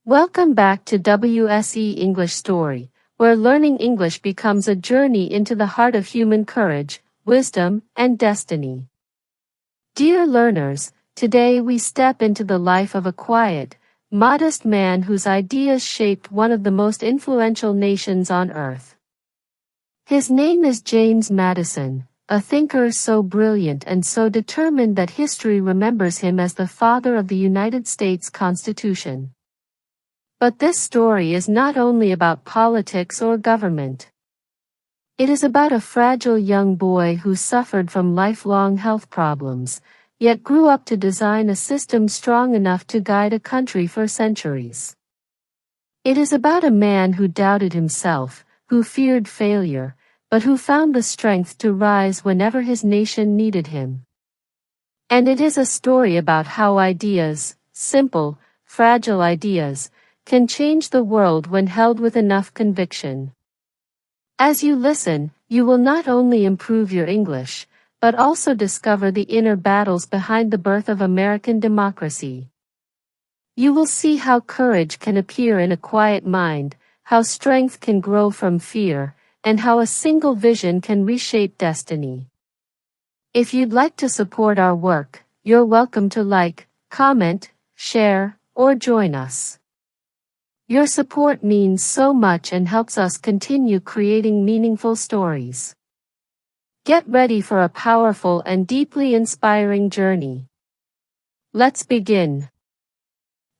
Welcome back to WSE English Story, where learning English becomes a journey into the heart of human courage, wisdom, and destiny. Dear learners, today we step into the life of a quiet, modest man whose ideas shaped one of the most influential nations on earth. His name is James Madison, a thinker so brilliant and so determined that history remembers him as the father of the United States Constitution. But this story is not only about politics or government. It is about a fragile young boy who suffered from lifelong health problems, yet grew up to design a system strong enough to guide a country for centuries. It is about a man who doubted himself, who feared failure, but who found the strength to rise whenever his nation needed him. And it is a story about how ideas, simple, fragile ideas, can change the world when held with enough conviction. As you listen, you will not only improve your English, but also discover the inner battles behind the birth of American democracy. You will see how courage can appear in a quiet mind, how strength can grow from fear, and how a single vision can reshape destiny. If you'd like to support our work, you're welcome to like, comment, share, or join us. Your support means so much and helps us continue creating meaningful stories. Get ready for a powerful and deeply inspiring journey. Let's begin.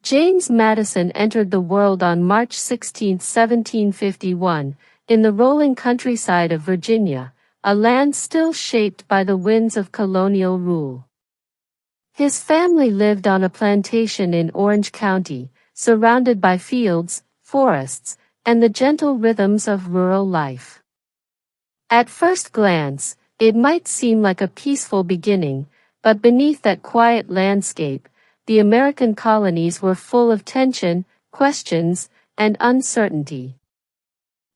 James Madison entered the world on March 16, 1751, in the rolling countryside of Virginia, a land still shaped by the winds of colonial rule. His family lived on a plantation in Orange County, surrounded by fields, forests, and the gentle rhythms of rural life. At first glance, it might seem like a peaceful beginning, but beneath that quiet landscape, the American colonies were full of tension, questions, and uncertainty.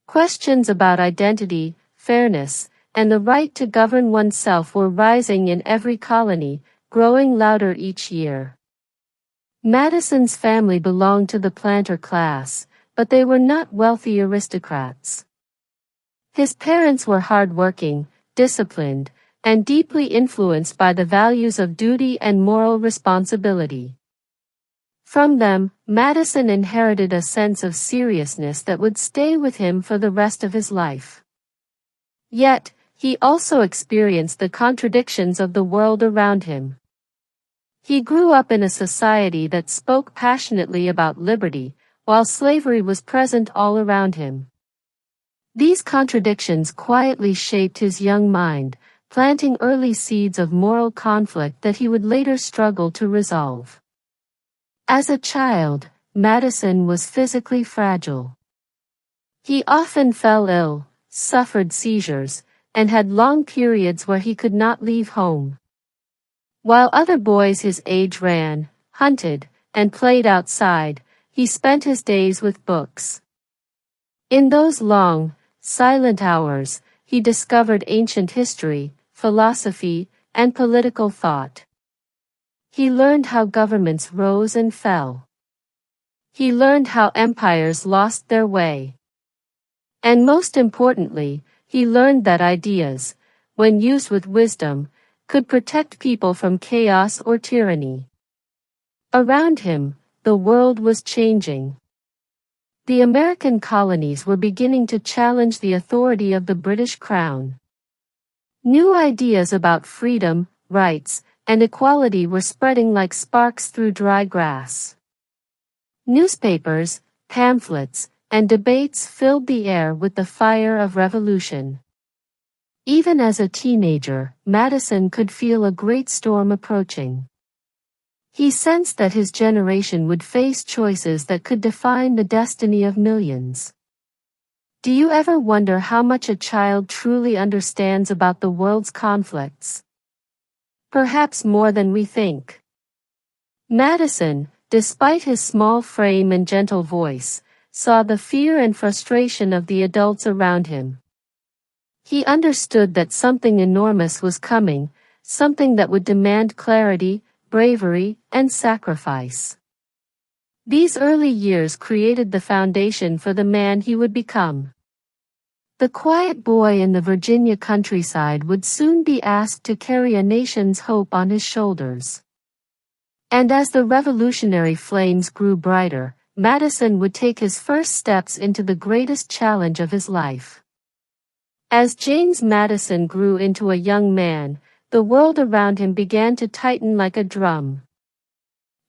Questions about identity, fairness, and the right to govern oneself were rising in every colony, growing louder each year. Madison's family belonged to the planter class, but they were not wealthy aristocrats. His parents were hardworking, disciplined, and deeply influenced by the values of duty and moral responsibility. From them, Madison inherited a sense of seriousness that would stay with him for the rest of his life. Yet, he also experienced the contradictions of the world around him. He grew up in a society that spoke passionately about liberty, while slavery was present all around him. These contradictions quietly shaped his young mind, planting early seeds of moral conflict that he would later struggle to resolve. As a child, Madison was physically fragile. He often fell ill, suffered seizures, and had long periods where he could not leave home. While other boys his age ran, hunted, and played outside, he spent his days with books. In those long, silent hours, he discovered ancient history, philosophy, and political thought. He learned how governments rose and fell. He learned how empires lost their way. And most importantly, he learned that ideas, when used with wisdom, could protect people from chaos or tyranny. Around him, the world was changing. The American colonies were beginning to challenge the authority of the British Crown. New ideas about freedom, rights, and equality were spreading like sparks through dry grass. Newspapers, pamphlets, and debates filled the air with the fire of revolution. Even as a teenager, Madison could feel a great storm approaching. He sensed that his generation would face choices that could define the destiny of millions. Do you ever wonder how much a child truly understands about the world's conflicts? Perhaps more than we think. Madison, despite his small frame and gentle voice, saw the fear and frustration of the adults around him. He understood that something enormous was coming, something that would demand clarity, bravery, and sacrifice. These early years created the foundation for the man he would become. The quiet boy in the Virginia countryside would soon be asked to carry a nation's hope on his shoulders. And as the revolutionary flames grew brighter, Madison would take his first steps into the greatest challenge of his life. As James Madison grew into a young man, the world around him began to tighten like a drum.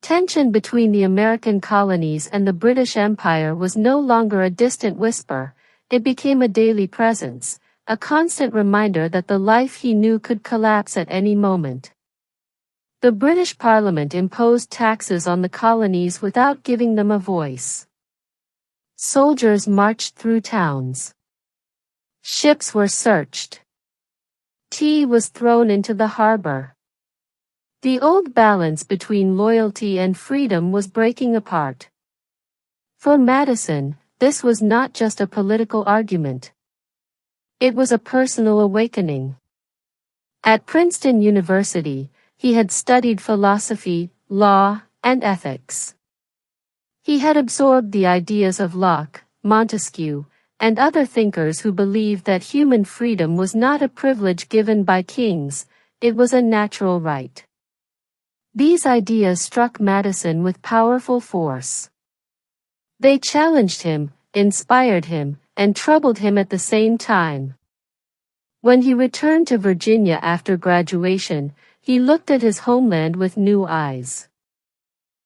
Tension between the American colonies and the British Empire was no longer a distant whisper, it became a daily presence, a constant reminder that the life he knew could collapse at any moment. The British Parliament imposed taxes on the colonies without giving them a voice. Soldiers marched through towns. Ships were searched. Tea was thrown into the harbor. The old balance between loyalty and freedom was breaking apart. For Madison, this was not just a political argument. It was a personal awakening. At Princeton University, he had studied philosophy, law, and ethics. He had absorbed the ideas of Locke, Montesquieu, and other thinkers who believed that human freedom was not a privilege given by kings, it was a natural right. These ideas struck Madison with powerful force. They challenged him, inspired him, and troubled him at the same time. When he returned to Virginia after graduation, he looked at his homeland with new eyes.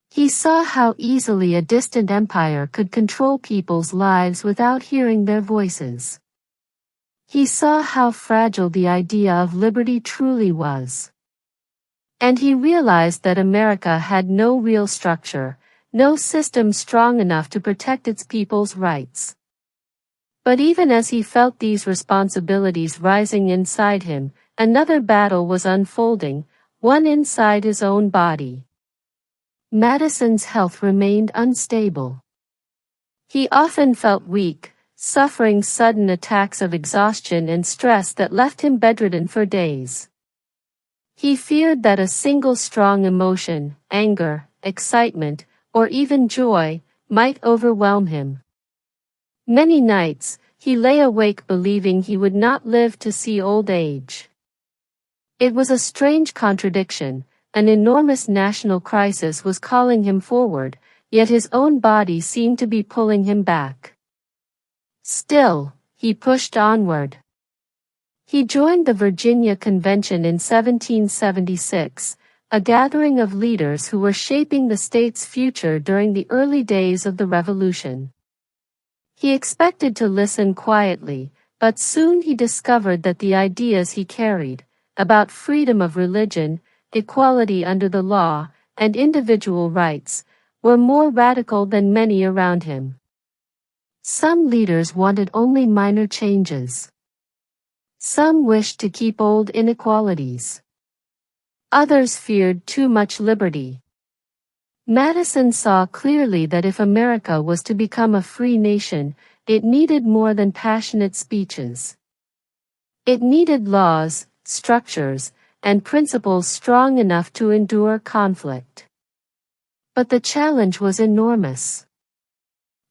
He saw how easily a distant empire could control people's lives without hearing their voices. He saw how fragile the idea of liberty truly was. And he realized that America had no real structure, no system strong enough to protect its people's rights. But even as he felt these responsibilities rising inside him, another battle was unfolding, one inside his own body. Madison's health remained unstable. He often felt weak, suffering sudden attacks of exhaustion and stress that left him bedridden for days. He feared that a single strong emotion, anger, excitement, or even joy, might overwhelm him. Many nights, he lay awake believing he would not live to see old age. It was a strange contradiction. An enormous national crisis was calling him forward, yet his own body seemed to be pulling him back. Still, he pushed onward. He joined the Virginia Convention in 1776, a gathering of leaders who were shaping the state's future during the early days of the Revolution. He expected to listen quietly, but soon he discovered that the ideas he carried, about freedom of religion, equality under the law, and individual rights, were more radical than many around him. Some leaders wanted only minor changes. Some wished to keep old inequalities. Others feared too much liberty. Madison saw clearly that if America was to become a free nation, it needed more than passionate speeches. It needed laws, structures, and principles strong enough to endure conflict. But the challenge was enormous.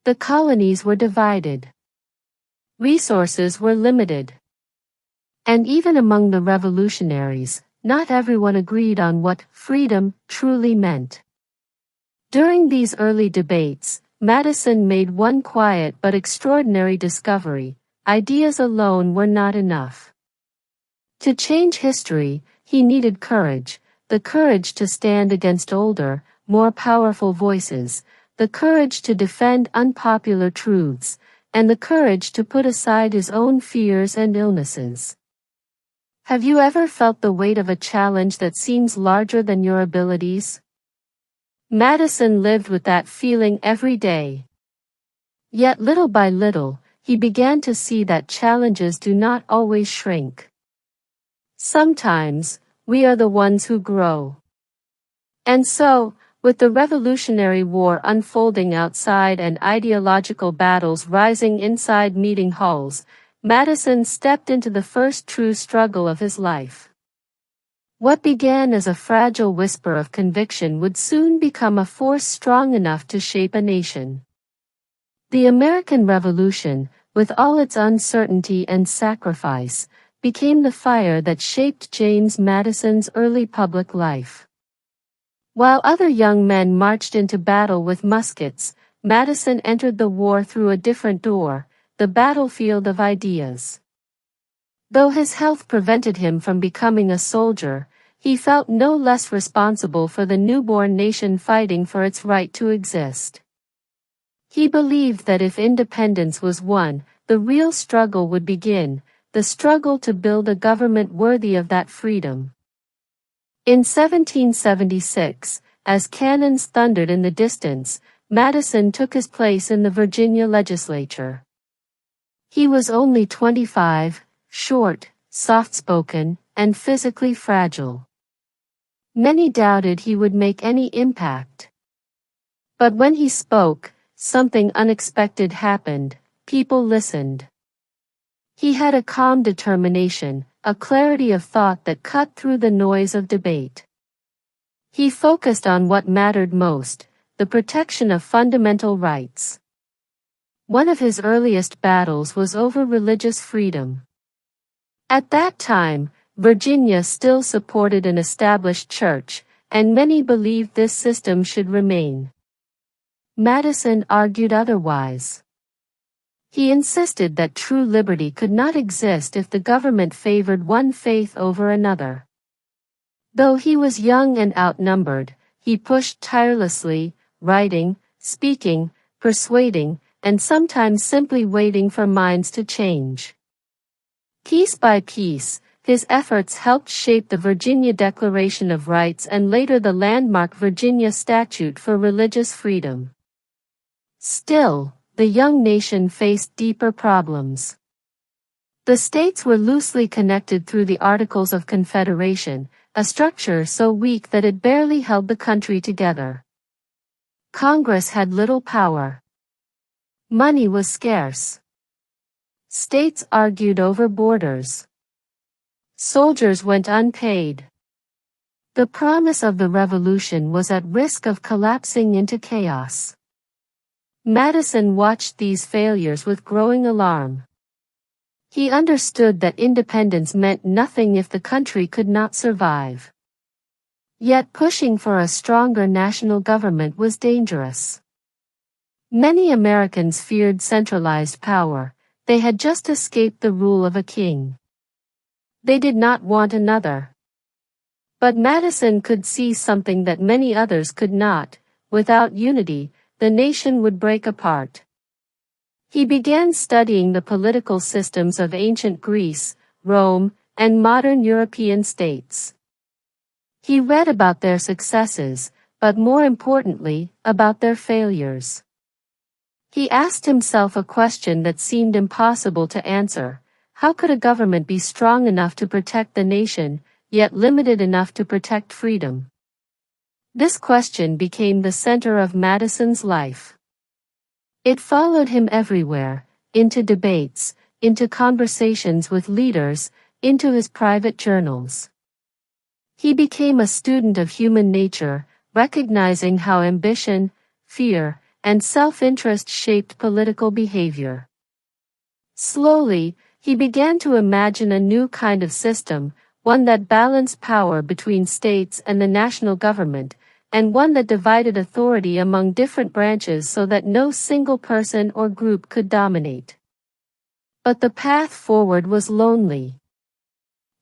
The colonies were divided. Resources were limited. And even among the revolutionaries, not everyone agreed on what freedom truly meant. During these early debates, Madison made one quiet but extraordinary discovery: ideas alone were not enough. To change history, he needed courage, the courage to stand against older, more powerful voices, the courage to defend unpopular truths, and the courage to put aside his own fears and illnesses. Have you ever felt the weight of a challenge that seems larger than your abilities? Madison lived with that feeling every day. Yet little by little, he began to see that challenges do not always shrink. Sometimes, we are the ones who grow. And so, with the Revolutionary War unfolding outside and ideological battles rising inside meeting halls, Madison stepped into the first true struggle of his life. What began as a fragile whisper of conviction would soon become a force strong enough to shape a nation. The American Revolution, with all its uncertainty and sacrifice, became the fire that shaped James Madison's early public life. While other young men marched into battle with muskets, Madison entered the war through a different door, the battlefield of ideas. Though his health prevented him from becoming a soldier, he felt no less responsible for the newborn nation fighting for its right to exist. He believed that if independence was won, the real struggle would begin, the struggle to build a government worthy of that freedom. In 1776, as cannons thundered in the distance, Madison took his place in the Virginia legislature. He was only 25, short, soft-spoken, and physically fragile. Many doubted he would make any impact. But when he spoke, something unexpected happened. People listened. He had a calm determination, a clarity of thought that cut through the noise of debate. He focused on what mattered most, the protection of fundamental rights. One of his earliest battles was over religious freedom. At that time, Virginia still supported an established church, and many believed this system should remain. Madison argued otherwise. He insisted that true liberty could not exist if the government favored one faith over another. Though he was young and outnumbered, he pushed tirelessly, writing, speaking, persuading, and sometimes simply waiting for minds to change. Piece by piece, his efforts helped shape the Virginia Declaration of Rights and later the landmark Virginia Statute for Religious Freedom. Still, the young nation faced deeper problems. The states were loosely connected through the Articles of Confederation, a structure so weak that it barely held the country together. Congress had little power. Money was scarce. States argued over borders. Soldiers went unpaid. The promise of the revolution was at risk of collapsing into chaos. Madison watched these failures with growing alarm. He understood that independence meant nothing if the country could not survive. Yet pushing for a stronger national government was dangerous. Many Americans feared centralized power. They had just escaped the rule of a king. They did not want another. But Madison could see something that many others could not. Without unity, the nation would break apart. He began studying the political systems of ancient Greece, Rome, and modern European states. He read about their successes, but more importantly, about their failures. He asked himself a question that seemed impossible to answer. How could a government be strong enough to protect the nation, yet limited enough to protect freedom? This question became the center of Madison's life. It followed him everywhere, into debates, into conversations with leaders, into his private journals. He became a student of human nature, recognizing how ambition, fear, and self-interest shaped political behavior. Slowly, he began to imagine a new kind of system, one that balanced power between states and the national government, and one that divided authority among different branches so that no single person or group could dominate. But the path forward was lonely.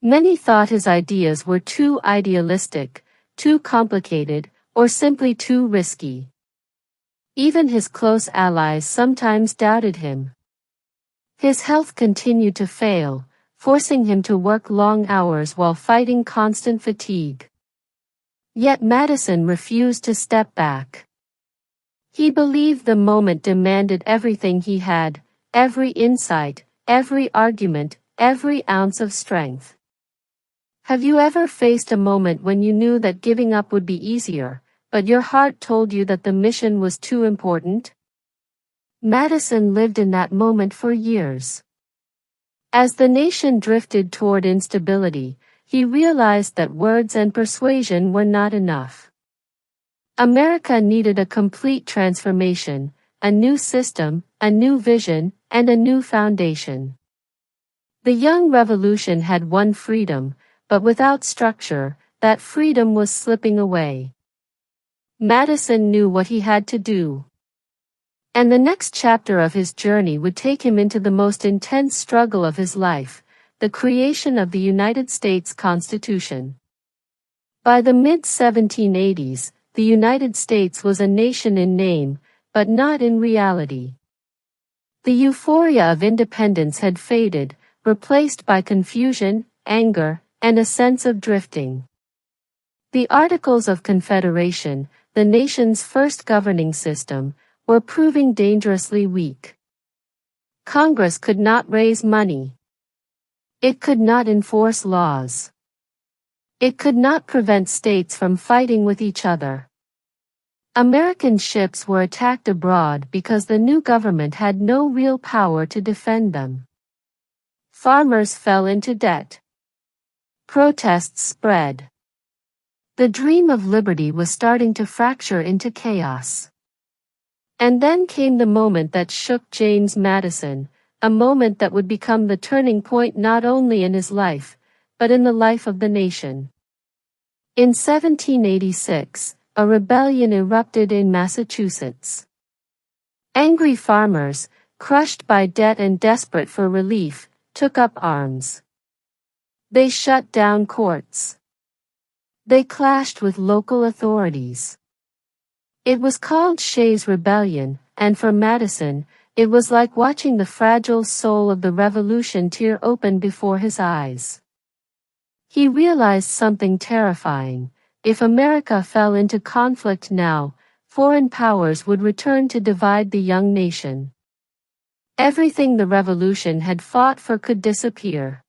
Many thought his ideas were too idealistic, too complicated, or simply too risky. Even his close allies sometimes doubted him. His health continued to fail, forcing him to work long hours while fighting constant fatigue. Yet Madison refused to step back. He believed the moment demanded everything he had, every insight, every argument, every ounce of strength. Have you ever faced a moment when you knew that giving up would be easier, but your heart told you that the mission was too important? Madison lived in that moment for years. As the nation drifted toward instability, he realized that words and persuasion were not enough. America needed a complete transformation, a new system, a new vision, and a new foundation. The young revolution had won freedom, but without structure, that freedom was slipping away. Madison knew what he had to do. And the next chapter of his journey would take him into the most intense struggle of his life, the creation of the United States Constitution. By the mid-1780s, the United States was a nation in name, but not in reality. The euphoria of independence had faded, replaced by confusion, anger, and a sense of drifting. The Articles of Confederation, the nation's first governing system, were proving dangerously weak. Congress could not raise money. It could not enforce laws. It could not prevent states from fighting with each other. American ships were attacked abroad because the new government had no real power to defend them. Farmers fell into debt. Protests spread. The dream of liberty was starting to fracture into chaos. And then came the moment that shook James Madison, a moment that would become the turning point not only in his life, but in the life of the nation. In 1786, a rebellion erupted in Massachusetts. Angry farmers, crushed by debt and desperate for relief, took up arms. They shut down courts. They clashed with local authorities. It was called Shays' Rebellion, and for Madison, it was like watching the fragile soul of the revolution tear open before his eyes. He realized something terrifying. If America fell into conflict now, foreign powers would return to divide the young nation. Everything the revolution had fought for could disappear.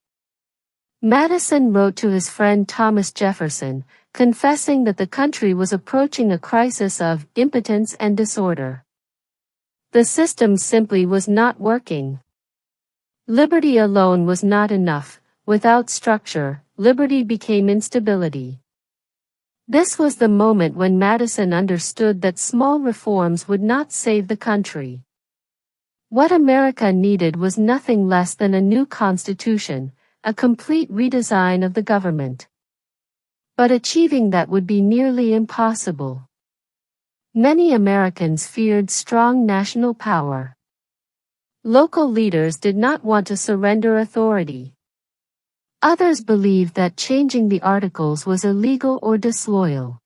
Madison wrote to his friend Thomas Jefferson, confessing that the country was approaching a crisis of impotence and disorder. The system simply was not working. Liberty alone was not enough. Without structure, liberty became instability. This was the moment when Madison understood that small reforms would not save the country. What America needed was nothing less than a new constitution, a complete redesign of the government. But achieving that would be nearly impossible. Many Americans feared strong national power. Local leaders did not want to surrender authority. Others believed that changing the articles was illegal or disloyal.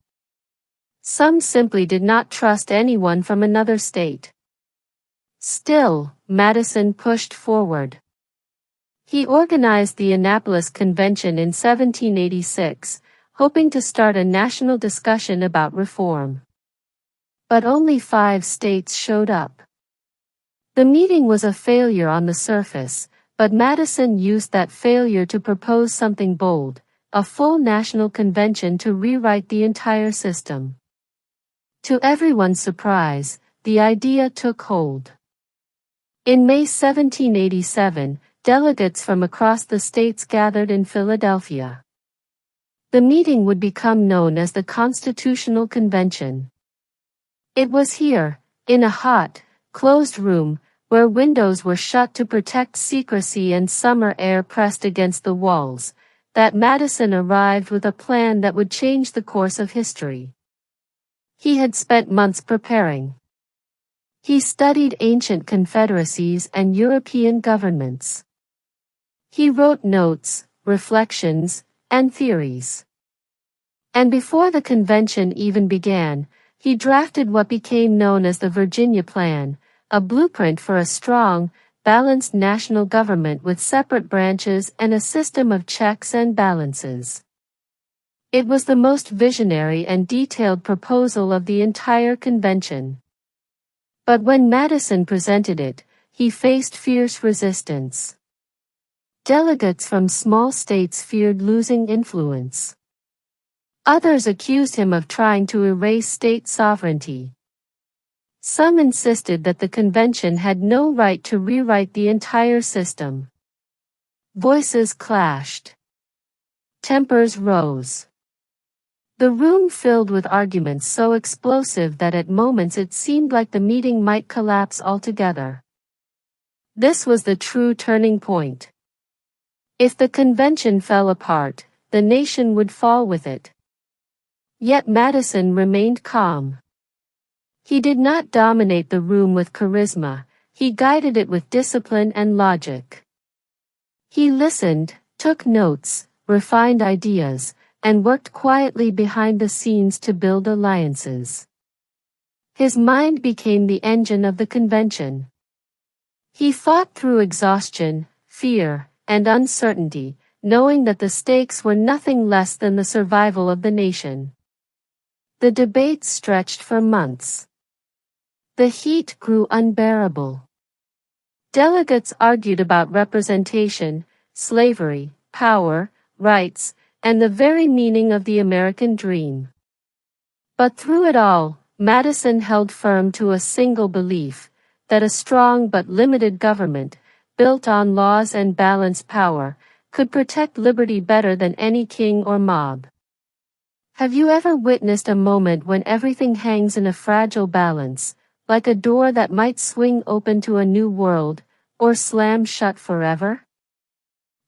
Some simply did not trust anyone from another state. Still, Madison pushed forward. He organized the Annapolis Convention in 1786, hoping to start a national discussion about reform. But only 5 states showed up. The meeting was a failure on the surface, but Madison used that failure to propose something bold, a full national convention to rewrite the entire system. To everyone's surprise, the idea took hold. In May 1787, delegates from across the states gathered in Philadelphia. The meeting would become known as the Constitutional Convention. It was here, in a hot, closed room, where windows were shut to protect secrecy and summer air pressed against the walls, that Madison arrived with a plan that would change the course of history. He had spent months preparing. He studied ancient confederacies and European governments. He wrote notes, reflections, and theories. And before the convention even began, he drafted what became known as the Virginia Plan, a blueprint for a strong, balanced national government with separate branches and a system of checks and balances. It was the most visionary and detailed proposal of the entire convention. But when Madison presented it, he faced fierce resistance. Delegates from small states feared losing influence. Others accused him of trying to erase state sovereignty. Some insisted that the convention had no right to rewrite the entire system. Voices clashed. Tempers rose. The room filled with arguments so explosive that at moments it seemed like the meeting might collapse altogether. This was the true turning point. If the convention fell apart, the nation would fall with it. Yet Madison remained calm. He did not dominate the room with charisma, he guided it with discipline and logic. He listened, took notes, refined ideas, and worked quietly behind the scenes to build alliances. His mind became the engine of the convention. He fought through exhaustion, fear, and uncertainty, knowing that the stakes were nothing less than the survival of the nation. The debate stretched for months. The heat grew unbearable. Delegates argued about representation, slavery, power, rights, and the very meaning of the American dream. But through it all, Madison held firm to a single belief, that a strong but limited government, built on laws and balanced power, could protect liberty better than any king or mob. Have you ever witnessed a moment when everything hangs in a fragile balance, like a door that might swing open to a new world, or slam shut forever?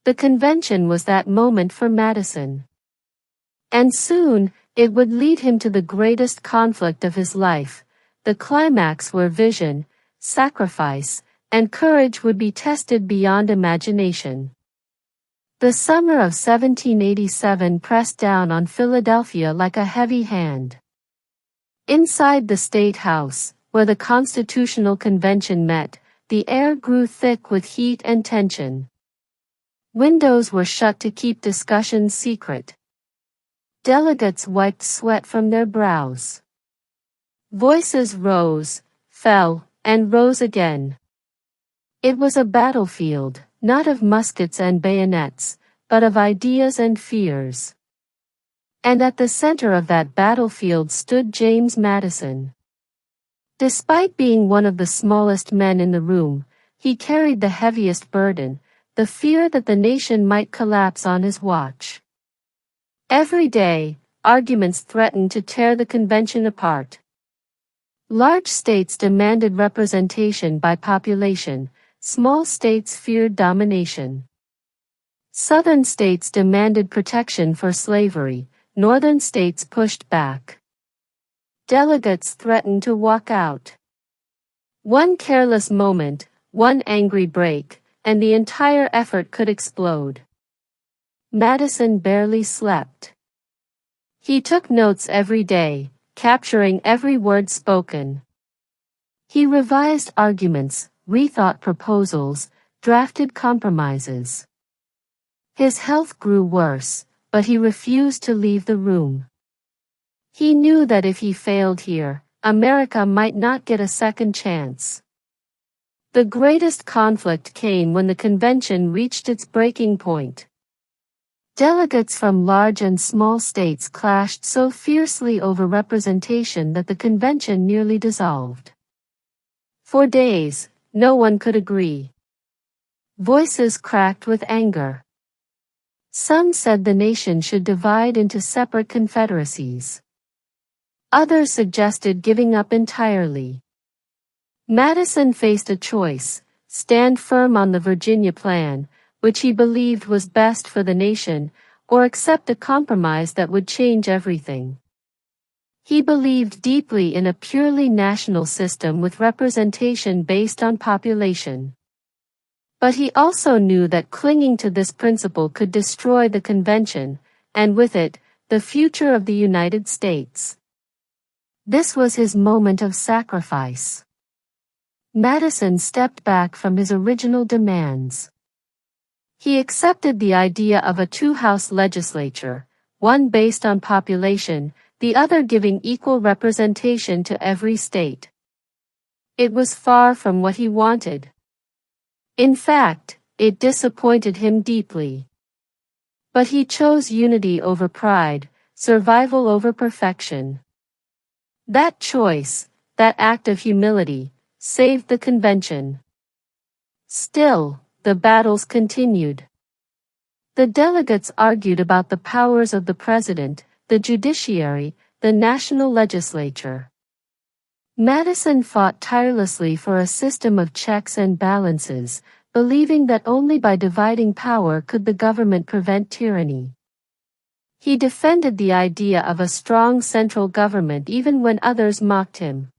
The convention was that moment for Madison. And soon, it would lead him to the greatest conflict of his life, the climax where vision, sacrifice, and courage would be tested beyond imagination. The summer of 1787 pressed down on Philadelphia like a heavy hand. Inside the State House, where the Constitutional Convention met, the air grew thick with heat and tension. Windows were shut to keep discussions secret. Delegates wiped sweat from their brows. Voices rose, fell, and rose again. It was a battlefield, not of muskets and bayonets, but of ideas and fears. And at the center of that battlefield stood James Madison. Despite being one of the smallest men in the room, he carried the heaviest burden, the fear that the nation might collapse on his watch. Every day, arguments threatened to tear the convention apart. Large states demanded representation by population, small states feared domination. Southern states demanded protection for slavery, northern states pushed back. Delegates threatened to walk out. One careless moment, one angry break, and the entire effort could explode. Madison barely slept. He took notes every day, capturing every word spoken. He revised arguments, rethought proposals, drafted compromises. His health grew worse, but he refused to leave the room. He knew that if he failed here, America might not get a second chance. The greatest conflict came when the convention reached its breaking point. Delegates from large and small states clashed so fiercely over representation that the convention nearly dissolved. For days, no one could agree. Voices cracked with anger. Some said the nation should divide into separate confederacies. Others suggested giving up entirely. Madison faced a choice: stand firm on the Virginia Plan, which he believed was best for the nation, or accept a compromise that would change everything. He believed deeply in a purely national system with representation based on population. But he also knew that clinging to this principle could destroy the convention, and with it, the future of the United States. This was his moment of sacrifice. Madison stepped back from his original demands. He accepted the idea of a two-house legislature, one based on population, the other giving equal representation to every state. It was far from what he wanted. In fact, it disappointed him deeply. But he chose unity over pride, survival over perfection. That choice, that act of humility, saved the convention. Still, the battles continued. The delegates argued about the powers of the president, the judiciary, the national legislature. Madison fought tirelessly for a system of checks and balances, believing that only by dividing power could the government prevent tyranny. He defended the idea of a strong central government even when others mocked him.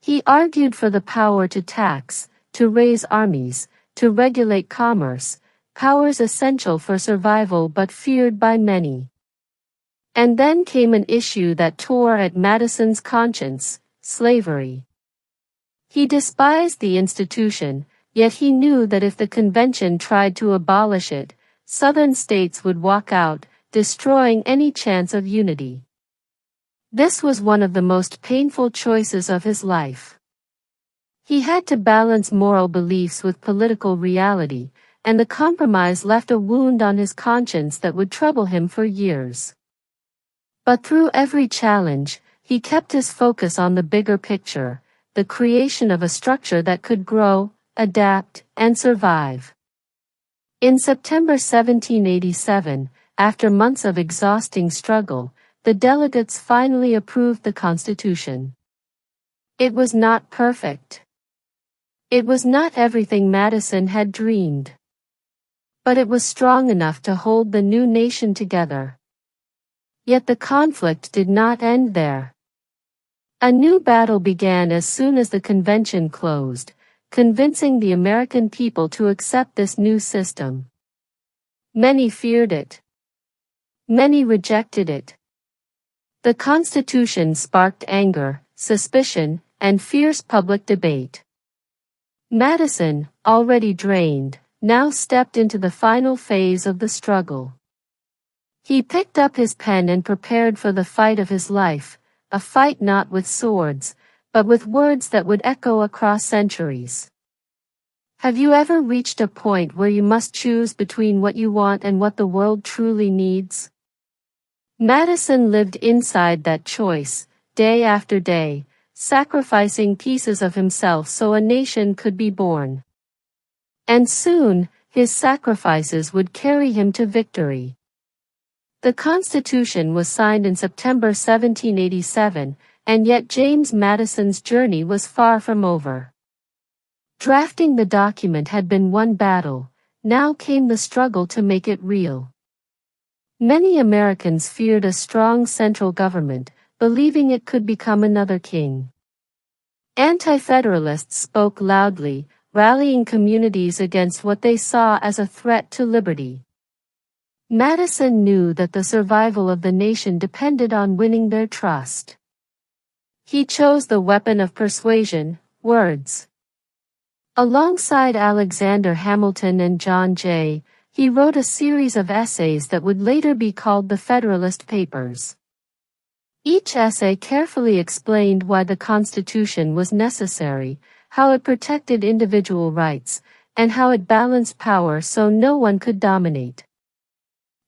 He argued for the power to tax, to raise armies, to regulate commerce, powers essential for survival but feared by many. And then came an issue that tore at Madison's conscience: slavery. He despised the institution, yet he knew that if the convention tried to abolish it, Southern states would walk out, destroying any chance of unity. This was one of the most painful choices of his life. He had to balance moral beliefs with political reality, and the compromise left a wound on his conscience that would trouble him for years. But through every challenge, he kept his focus on the bigger picture, the creation of a structure that could grow, adapt, and survive. In September 1787, after months of exhausting struggle, the delegates finally approved the Constitution. It was not perfect. It was not everything Madison had dreamed. But it was strong enough to hold the new nation together. Yet the conflict did not end there. A new battle began as soon as the convention closed, convincing the American people to accept this new system. Many feared it. Many rejected it. The Constitution sparked anger, suspicion, and fierce public debate. Madison, already drained, now stepped into the final phase of the struggle. He picked up his pen and prepared for the fight of his life, a fight not with swords, but with words that would echo across centuries. Have you ever reached a point where you must choose between what you want and what the world truly needs? Madison lived inside that choice, day after day, sacrificing pieces of himself so a nation could be born. And soon, his sacrifices would carry him to victory. The Constitution was signed in September 1787, and yet James Madison's journey was far from over. Drafting the document had been one battle, now came the struggle to make it real. Many Americans feared a strong central government, believing it could become another king. Anti-Federalists spoke loudly, rallying communities against what they saw as a threat to liberty. Madison knew that the survival of the nation depended on winning their trust. He chose the weapon of persuasion, words. Alongside Alexander Hamilton and John Jay, he wrote a series of essays that would later be called the Federalist Papers. Each essay carefully explained why the Constitution was necessary, how it protected individual rights, and how it balanced power so no one could dominate.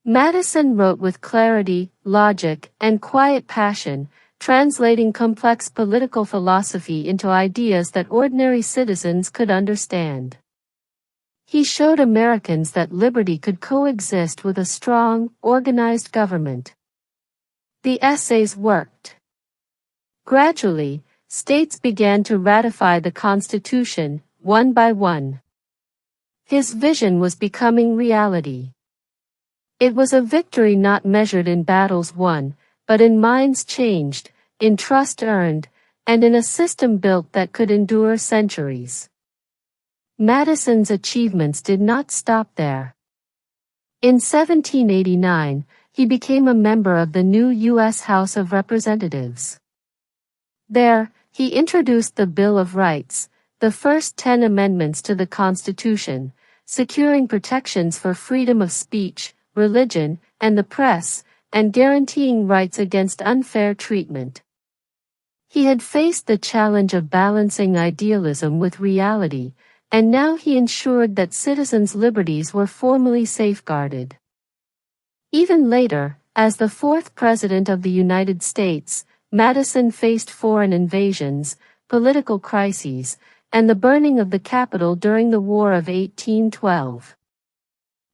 Madison wrote with clarity, logic, and quiet passion, translating complex political philosophy into ideas that ordinary citizens could understand. He showed Americans that liberty could coexist with a strong, organized government. The essays worked. Gradually, states began to ratify the Constitution, one by one. His vision was becoming reality. It was a victory not measured in battles won, but in minds changed, in trust earned, and in a system built that could endure centuries. Madison's achievements did not stop there. In 1789, he became a member of the new U.S. House of Representatives. There, he introduced the Bill of Rights, the first 10 amendments to the Constitution, securing protections for freedom of speech, religion, and the press, and guaranteeing rights against unfair treatment. He had faced the challenge of balancing idealism with reality, and now he ensured that citizens' liberties were formally safeguarded. Even later, as the fourth President of the United States, Madison faced foreign invasions, political crises, and the burning of the Capitol during the War of 1812.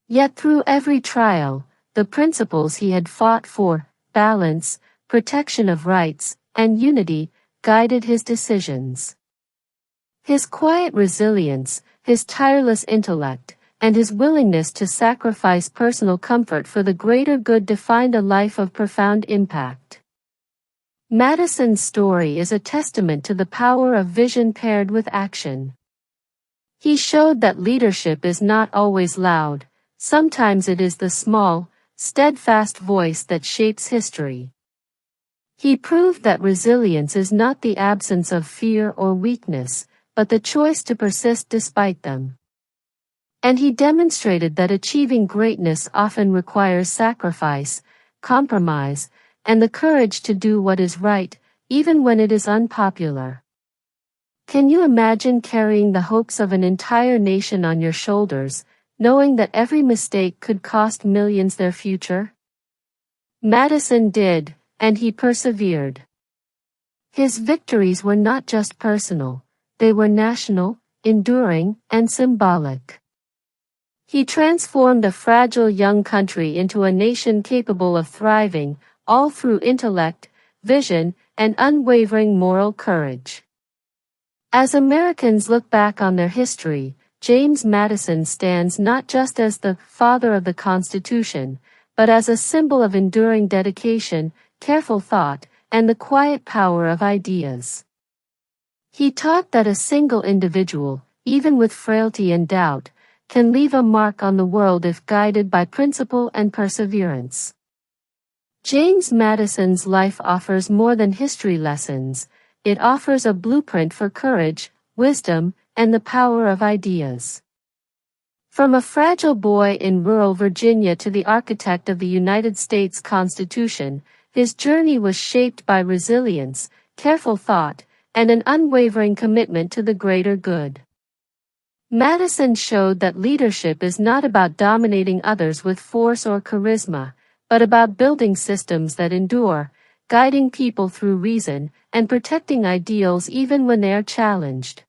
Yet through every trial, the principles he had fought for, balance, protection of rights, and unity, guided his decisions. His quiet resilience, his tireless intellect, and his willingness to sacrifice personal comfort for the greater good defined a life of profound impact. Madison's story is a testament to the power of vision paired with action. He showed that leadership is not always loud, sometimes it is the small, steadfast voice that shapes history. He proved that resilience is not the absence of fear or weakness, but the choice to persist despite them. And he demonstrated that achieving greatness often requires sacrifice, compromise, and the courage to do what is right, even when it is unpopular. Can you imagine carrying the hopes of an entire nation on your shoulders, knowing that every mistake could cost millions their future? Madison did, and he persevered. His victories were not just personal, they were national, enduring, and symbolic. He transformed a fragile young country into a nation capable of thriving, all through intellect, vision, and unwavering moral courage. As Americans look back on their history, James Madison stands not just as the father of the Constitution, but as a symbol of enduring dedication, careful thought, and the quiet power of ideas. He taught that a single individual, even with frailty and doubt, can leave a mark on the world if guided by principle and perseverance. James Madison's life offers more than history lessons, it offers a blueprint for courage, wisdom, and the power of ideas. From a fragile boy in rural Virginia to the architect of the United States Constitution, his journey was shaped by resilience, careful thought, and an unwavering commitment to the greater good. Madison showed that leadership is not about dominating others with force or charisma, but about building systems that endure, guiding people through reason, and protecting ideals even when they are challenged.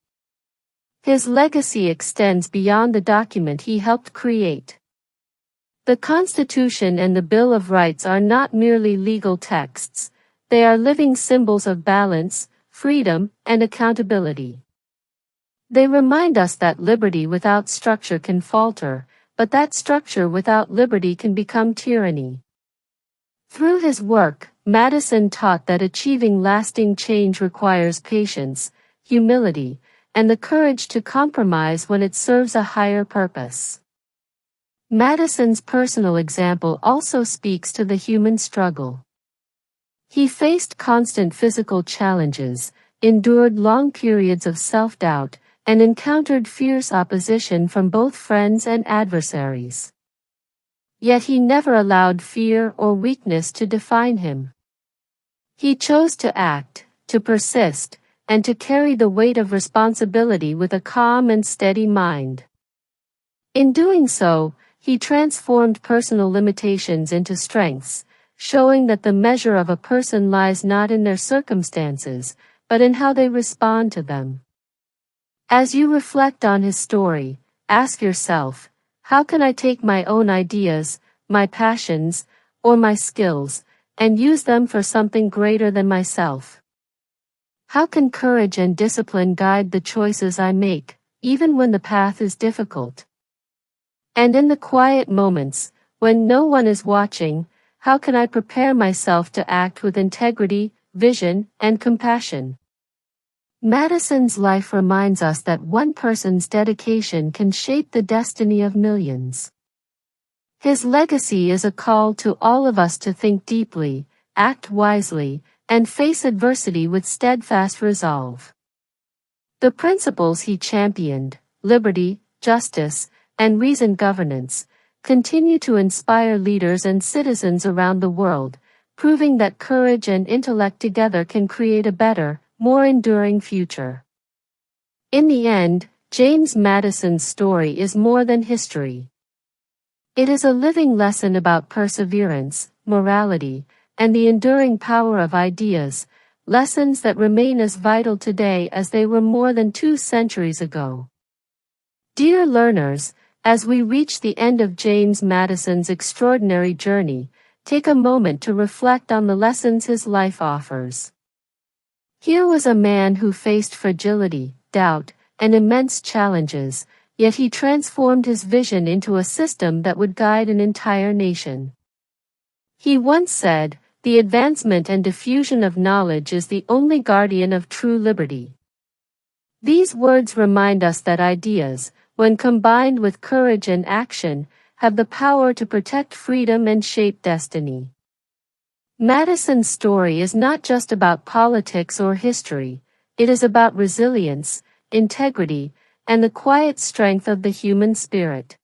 His legacy extends beyond the document he helped create. The Constitution and the Bill of Rights are not merely legal texts, they are living symbols of balance, freedom, and accountability. They remind us that liberty without structure can falter, but that structure without liberty can become tyranny. Through his work, Madison taught that achieving lasting change requires patience, humility, and the courage to compromise when it serves a higher purpose. Madison's personal example also speaks to the human struggle. He faced constant physical challenges, endured long periods of self-doubt, and encountered fierce opposition from both friends and adversaries. Yet he never allowed fear or weakness to define him. He chose to act, to persist, and to carry the weight of responsibility with a calm and steady mind. In doing so, he transformed personal limitations into strengths, showing that the measure of a person lies not in their circumstances, but in how they respond to them. As you reflect on his story, ask yourself, how can I take my own ideas, my passions, or my skills, and use them for something greater than myself? How can courage and discipline guide the choices I make, even when the path is difficult? And in the quiet moments, when no one is watching, how can I prepare myself to act with integrity, vision, and compassion? Madison's life reminds us that one person's dedication can shape the destiny of millions. His legacy is a call to all of us to think deeply, act wisely, and face adversity with steadfast resolve. The principles he championed, liberty, justice, and reasoned governance, continue to inspire leaders and citizens around the world, proving that courage and intellect together can create a better, more enduring future. In the end, James Madison's story is more than history. It is a living lesson about perseverance, morality, and the enduring power of ideas, lessons that remain as vital today as they were more than 2 centuries ago. Dear learners, As we reach the end of James Madison's extraordinary journey, take a moment to reflect on the lessons his life offers. Here was a man who faced fragility, doubt, and immense challenges, yet he transformed his vision into a system that would guide an entire nation. He once said, "The advancement and diffusion of knowledge is the only guardian of true liberty." These words remind us that ideas, when combined with courage and action, have the power to protect freedom and shape destiny. Madison's story is not just about politics or history, it is about resilience, integrity, and the quiet strength of the human spirit.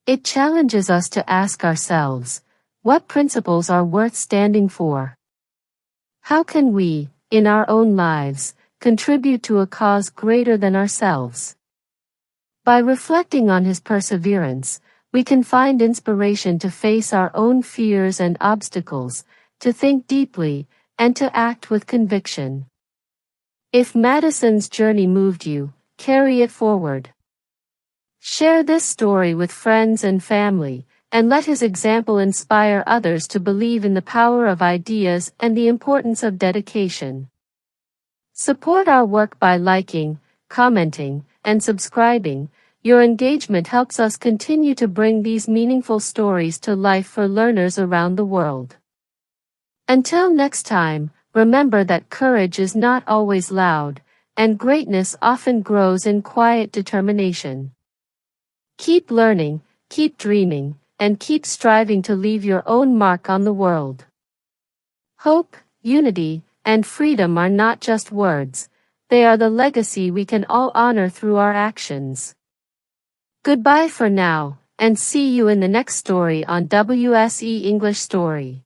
It challenges us to ask ourselves, what principles are worth standing for? How can we, in our own lives, contribute to a cause greater than ourselves? By reflecting on his perseverance, we can find inspiration to face our own fears and obstacles, to think deeply, and to act with conviction. If Madison's journey moved you, carry it forward. Share this story with friends and family, and let his example inspire others to believe in the power of ideas and the importance of dedication. Support our work by liking, commenting, and subscribing. Your engagement helps us continue to bring these meaningful stories to life for learners around the world. Until next time, remember that courage is not always loud, and greatness often grows in quiet determination. Keep learning, keep dreaming, and keep striving to leave your own mark on the world. Hope, unity, and freedom are not just words, they are the legacy we can all honor through our actions. Goodbye for now, and see you in the next story on WSE English Story.